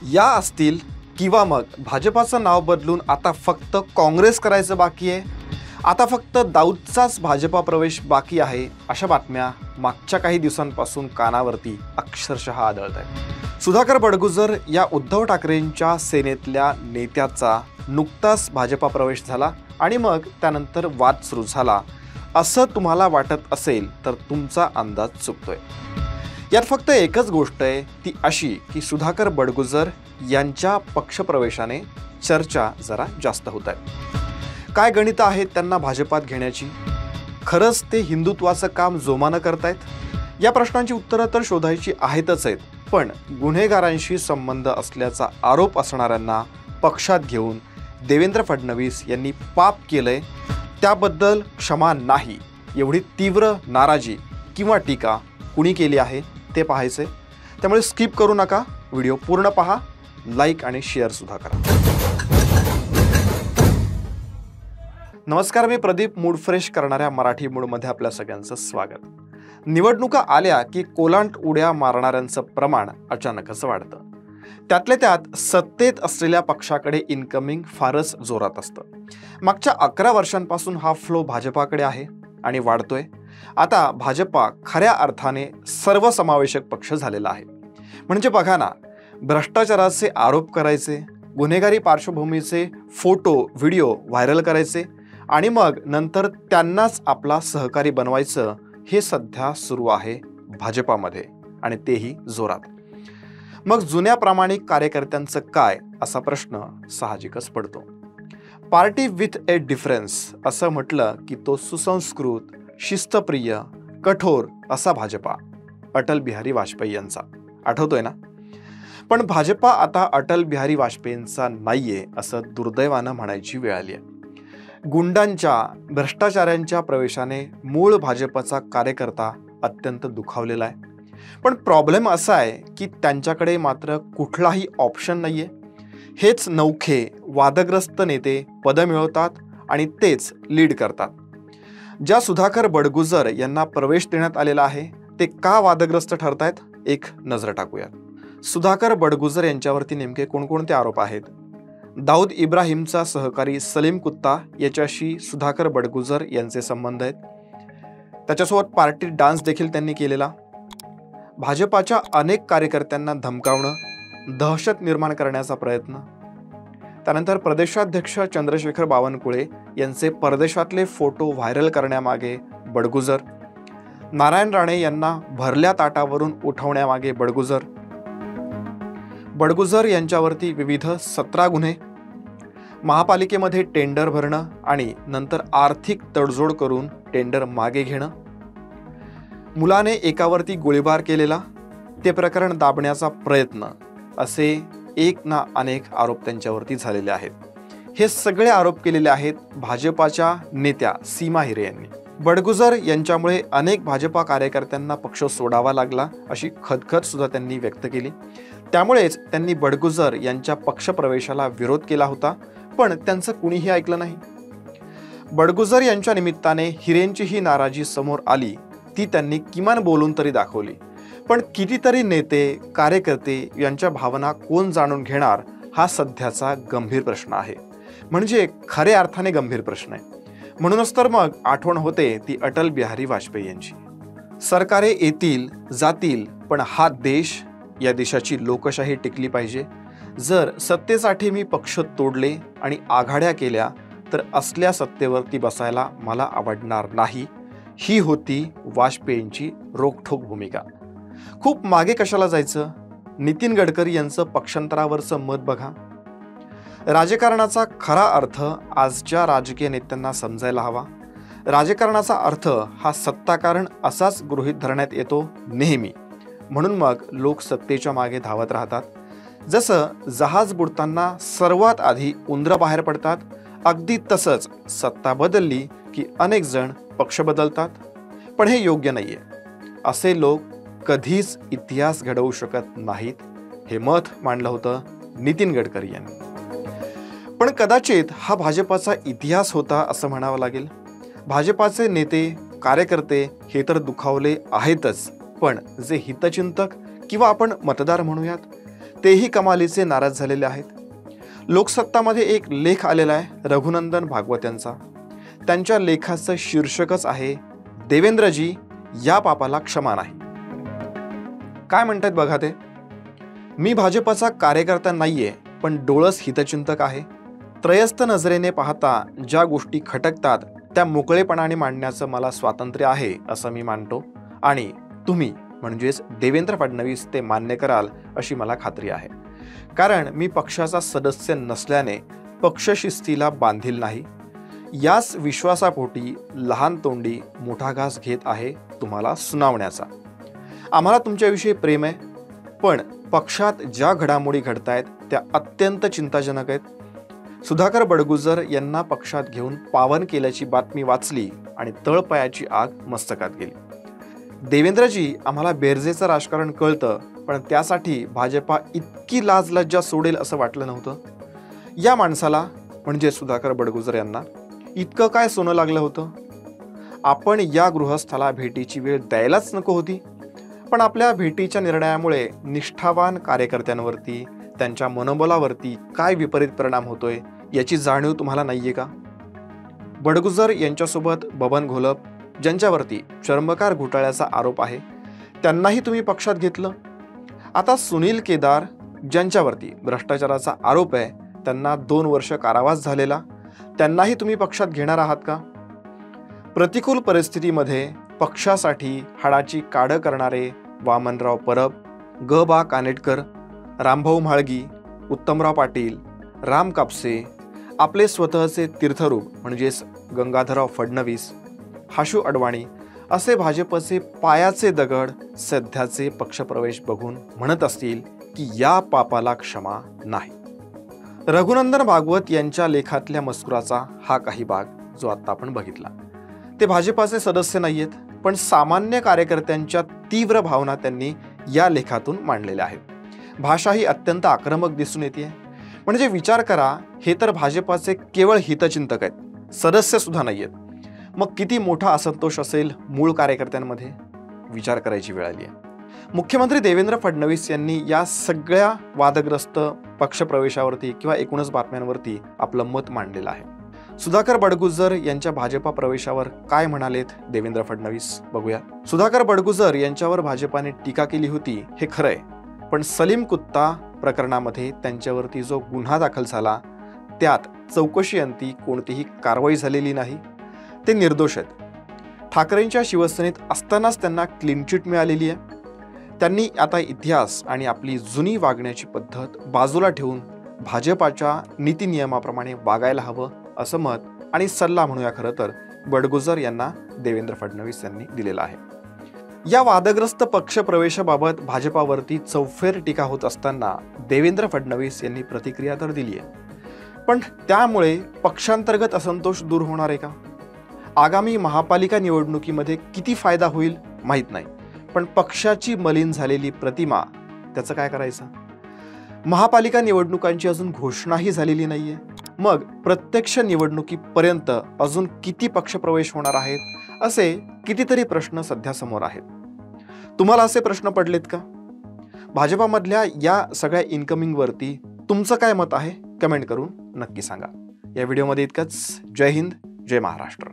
या असतील किंवा मग भाजपाचं नाव बदलून आता फक्त काँग्रेस करायचं बाकी आहे, आता फक्त दाऊदचाच भाजपा प्रवेश बाकी आहे, अशा बातम्या मागच्या काही दिवसांपासून कानावरती अक्षरशः आदळत आहेत। सुधाकर बडगुजर या उद्धव ठाकरेंच्या सेनेतल्या नेत्याचा नुकताच भाजपा प्रवेश झाला आणि मग त्यानंतर वाद सुरू झाला असं तुम्हाला वाटत असेल तर तुमचा अंदाज चुकतोय। यात फक्त एकच गोष्ट आहे, ती अशी की सुधाकर बडगुजर यांच्या पक्षप्रवेशाने चर्चा जरा जास्त होत आहे। काय गणितं आहेत त्यांना भाजपात घेण्याची? खरंच ते हिंदुत्वाचं काम जोमानं करतायत? या प्रश्नांची उत्तरं तर शोधायची आहेतच आहेत, पण गुन्हेगारांशी संबंध असल्याचा आरोप असणाऱ्यांना पक्षात घेऊन देवेंद्र फडणवीस यांनी पाप केलंय, त्याबद्दल क्षमा नाही एवढी तीव्र नाराजी किंवा टीका कुणी केली आहे ते पाहायचे। त्यामुळे स्किप करू नका, व्हिडिओ पूर्ण पहा, लाईक आणि शेअर सुद्धा करा। नमस्कार, मी प्रदीप। मूड फ्रेश करणाऱ्या मराठी मूडमध्ये आपल्या सगळ्यांचं स्वागत। निवडणुका आल्या की कोलांट उड्या मारणाऱ्यांचं प्रमाण अचानकच वाढतं। त्यातल्या त्यात सत्तेत असलेल्या पक्षाकडे इनकमिंग फारच जोरात असतं। मागच्या 11 वर्षांपासून हा फ्लो भाजपाकडे आहे आणि वाढतोय। आता भाजपा खऱ्या अर्थाने सर्वसमावेशक पक्ष झालेला आहे। म्हणजे बघा ना, भ्रष्टाचाराचे आरोप करायचे, गुन्हेगारी पार्श्वभूमीचे फोटो व्हिडिओ व्हायरल करायचे आणि मग नंतर त्यांनाच आपला सहकारी बनवायचं, हे सध्या सुरू आहे भाजपामध्ये आणि तेही जोरात। मग जुन्या प्रामाणिक कार्यकर्त्यांचं काय, असा प्रश्न साहजिकच पडतो। पार्टी विथ ए डिफरन्स असं म्हटलं की तो सुसंस्कृत, शिस्तप्रिय, कठोर असा भाजपा अटल बिहारी वाजपेयी यांचा आठवतोय ना? पण भाजपा आता अटल बिहारी वाजपेयींचा नाहीये असं दुर्दैवानं म्हणायची वेळ आली आहे। गुंडांच्या, भ्रष्टाचाऱ्यांच्या प्रवेशाने मूळ भाजपचा कार्यकर्ता अत्यंत दुखावलेला आहे। पण प्रॉब्लेम असा आहे की त्यांच्याकडे मात्र कुठलाही ऑप्शन नाहीये। हेच नवखे, वादग्रस्त नेते पद मिळवतात आणि तेच लीड करतात। ज्या सुधाकर बडगुजर यांना प्रवेश देण्यात आलेला आहे ते का वादग्रस्त ठरतायत, एक नजर टाकूयात। सुधाकर बडगुजर यांच्यावरती नेमके कोणकोणते आरोप आहेत? दाऊद इब्राहिमचा सहकारी सलीम कुत्ता याच्याशी सुधाकर बडगुजर यांचे संबंध आहेत। त्याच्यासोबत पार्टी डान्स देखील त्यांनी केलेला। भाजपाच्या अनेक कार्यकर्त्यांना धमकावणं, दहशत निर्माण करण्याचा प्रयत्न। त्यानंतर प्रदेशाध्यक्ष चंद्रशेखर बावनकुळे यांचे परदेशातले फोटो व्हायरल करण्यामागे बडगुजर। नारायण राणे यांना भरल्या ताटावरून उठवण्यामागे बडगुजर। बडगुजर यांच्यावरती विविध 17 गुन्हे, महापालिकेमध्ये टेंडर भरणं आणि नंतर आर्थिक तडजोड करून टेंडर मागे घेणं, मुलाने एकावरती गोळीबार केलेला, ते प्रकरण दाबण्याचा प्रयत्न, असे एक ना अनेक आरोप त्यांच्यावरती झालेले आहेत। हे सगळे आरोप केलेले आहेत भाजपाच्या नेत्या सीमा हिरे यांनी। बडगुजर यांच्यामुळे अनेक भाजपा कार्यकर्त्यांना पक्ष सोडावा लागला अशी खदखद सुद्धा त्यांनी व्यक्त केली। त्यामुळेच त्यांनी बडगुजर यांच्या पक्षप्रवेशाला विरोध केला होता, पण त्यांचं कुणीही ऐकलं नाही। बडगुजर यांच्या निमित्ताने हिरेंची ही नाराजी समोर आली, ती त्यांनी किमान बोलून तरी दाखवली। पण कितीतरी नेते, कार्यकर्ते यांच्या भावना कोण जाणून घेणार, हा सध्याचा गंभीर प्रश्न आहे। म्हणजे खऱ्या अर्थाने गंभीर प्रश्न आहे। म्हणूनच तर मग आठवण होते ती अटल बिहारी वाजपेयी यांची। सरकारे येतील जातील, पण हा देश, या देशाची लोकशाही टिकली पाहिजे। जर सत्तेसाठी मी पक्ष तोडले आणि आघाड्या केल्या तर असल्या सत्तेवरती बसायला मला आवडणार नाही, ही होती वाजपेयींची रोखठोक भूमिका। खूप मागे कशाला जायचं? नितीन गडकरी यांचं पक्षांतरावरचं मत बघा। राजकारणाचा खरा अर्थ आजच्या राजकीय नेत्यांना समजायला हवा। राजकारणाचा अर्थ हा सत्ताकारण असाच गृहीत धरण्यात येतो नेहमी, म्हणून मग लोक सत्तेच्या मागे धावत राहतात। जसं जहाज बुडताना सर्वात आधी उंदरं बाहेर पडतात, अगदी तसंच सत्ता बदलली की अनेक जण पक्ष बदलतात। पण हे योग्य नाहीये। असे लोक कधीच इतिहास घडवू शकत नाहीत, हे मत मांडलं होतं नितीन गडकरी यांनी। पण कदाचित हा भाजपाचा इतिहास होता असं म्हणावं लागेल। भाजपाचे नेते, कार्यकर्ते हे तर दुखावले आहेतच, पण जे हितचिंतक किंवा आपण मतदार म्हणूयात, तेही कमालीचे नाराज झालेले आहेत. लोकसत्तामध्ये एक लेख आलेला आहे रघुनंदन भागवत यांचा. त्यांच्या लेखाचं शीर्षकच आहे देवेंद्रजी या पापाला क्षमा नाही. काय म्हणतात बघा ते. मी भाजपचा कार्यकर्ता नाहीये, पण डोळस हितचिंतक आहे. त्रयस्थ नजरेने पाहता ज्या गोष्टी खटकतात त्या मोकळेपणाने मांडण्याचं मला स्वातंत्र्य आहे असं मी मानतो, आणि तुम्ही म्हणजेच देवेंद्र फडणवीस ते मान्य कराल अशी मला खात्री आहे. कारण मी पक्षाचा सदस्य नसल्याने पक्षशिस्तीला बांधील नाही. याच विश्वासापोटी लहान तोंडी मोठा घास घेत आहे तुम्हाला सुनावण्याचा. आम्हाला तुमच्याविषयी प्रेम आहे, पण पक्षात ज्या घडामोडी घडतायत त्या अत्यंत चिंताजनक आहेत. सुधाकर बडगुजर यांना पक्षात घेऊन पावन केल्याची बातमी वाचली आणि तळपायाची आग मस्तकात गेली. देवेंद्रजी, आम्हाला बेरजेचं राजकारण कळतं, पण त्यासाठी भाजपा इतकी लाजलज्जा सोडेल असं वाटलं नव्हतं. या माणसाला म्हणजे सुधाकर बडगुजर यांना इतकं काय सोनं लागलं होतं? आपण या गृहस्थाला भेटीची वेळ द्यायलाच नको होती. पण आपल्या भेटीच्या निर्णयामुळे निष्ठावान कार्यकर्त्यांवरती, त्यांच्या मनोबलावरती काय विपरीत परिणाम होतोय याची जाणीव तुम्हाला नाहीये का? बडगुजर यांच्यासोबत बबन घोलप, ज्यांच्यावरती चर्मकार घोटाळ्याचा आरोप आहे, त्यांनाही तुम्ही पक्षात घेतलं. आता सुनील केदार, ज्यांच्यावरती भ्रष्टाचाराचा आरोप आहे, त्यांना 2 वर्ष कारावास झालेला, त्यांनाही तुम्ही पक्षात घेणार आहात का? प्रतिकूल परिस्थितीमध्ये पक्षासाठी हाडाची काढं करणारे वामनराव परब, ग बा कानेटकर, रामभाऊ म्हाळगी, उत्तमराव पाटील, राम कापसे, आपले स्वतःचे तीर्थरूप म्हणजेच गंगाधरराव फडणवीस, हाशू अडवाणी असे भाजपचे पायाचे दगड सध्याचे पक्षप्रवेश बघून म्हणत असतील की या पापाला क्षमा नाही. रघुनंदन भागवत यांच्या लेखातल्या मजकुराचा हा काही भाग जो आता आपण बघितला. ते भाजपाचे सदस्य नाहीयेत, पण सामान्य कार्यकर्त्यांच्या तीव्र भावना त्यांनी या लेखातून मांडलेल्या आहेत. भाषा ही अत्यंत आक्रमक दिसून येते. म्हणजे विचार करा, हे तर भाजपाचे केवळ हितचिंतक आहेत, सदस्य सुद्धा नाहीयेत. मग किती मोठा असंतोष असेल मूळ कार्यकर्त्यांमध्ये? विचार करायची वेळ आली आहे. मुख्यमंत्री देवेंद्र फडणवीस यांनी या सगळ्या वादग्रस्त पक्षप्रवेशावरती किंवा एकूणच बातम्यांवरती आपलं मत मांडलेलं आहे. सुधाकर बडगुजर यांच्या भाजपा प्रवेशावर काय म्हणालेत देवेंद्र फडणवीस बघूया. सुधाकर बडगुजर यांच्यावर भाजपाने टीका केली होती हे खरंय, पण सलीम कुत्ता प्रकरणामध्ये त्यांच्यावरती जो गुन्हा दाखल झाला त्यात चौकशी अंती कोणतीही कारवाई झालेली नाही. ते निर्दोष आहेत. ठाकरेंच्या शिवसेनेत असतानाच त्यांना क्लीन चिट मिळालेली आहे. त्यांनी आता इतिहास आणि आपली जुनी वागण्याची पद्धत बाजूला ठेवून भाजपाच्या नीतिनियमाप्रमाणे वागायला हवं असं मत आणि सल्ला म्हणूया खरं तर बडगुजर यांना देवेंद्र फडणवीस यांनी दिलेला आहे. या वादग्रस्त पक्षप्रवेशाबाबत भाजपावरती चौफेर टीका होत असताना देवेंद्र फडणवीस यांनी प्रतिक्रिया तर दिली आहे, पण त्यामुळे पक्षांतर्गत असंतोष दूर होणार आहे का? आगामी महापालिका निवडणुकीमध्ये किती फायदा होईल माहीत नाही, पण पक्षाची मलिन झालेली प्रतिमा त्याचं काय करायचं? महापालिका निवडणुकांची अजून घोषणाही झालेली नाहीये. मग प्रत्यक्ष निवडणुकीपर्यंत अजून किती पक्षप्रवेश होणार आहेत असे कितीतरी प्रश्न सध्या समोर आहेत. तुम्हाला असे प्रश्न पडलेत का? भाजपामधल्या या सगळ्या इनकमिंगवरती तुमचं काय मत आहे कमेंट करून नक्की सांगा. या व्हिडिओमध्ये इतकंच. जय हिंद, जय महाराष्ट्र.